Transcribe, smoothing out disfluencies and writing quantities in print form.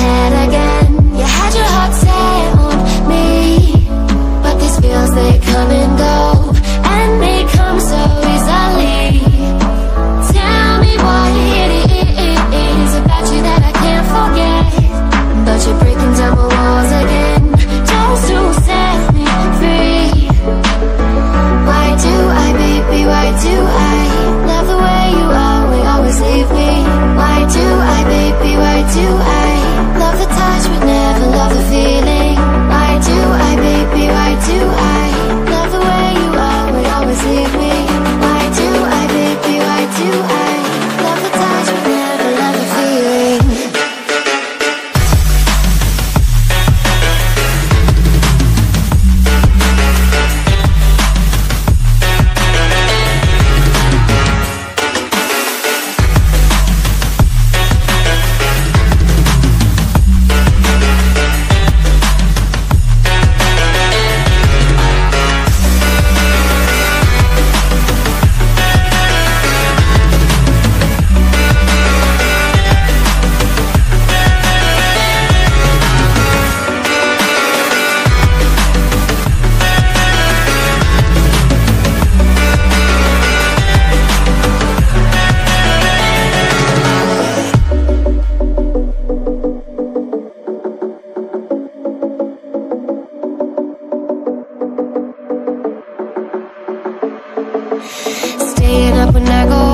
head again. You had your heart set on me, but these feels, they come and go, and they come so easily. Tell me what it is about you that I can't forget, but you're breaking down my walls again, just to set me free. Why do I, baby, why do I love the way you always leave me? Why do I, baby, why do I love the touch but never love the feeling? Why do I, baby, why do I love the way you always leave me? Why do I, baby, why do I love the touch but never love the feeling? Staying up when I go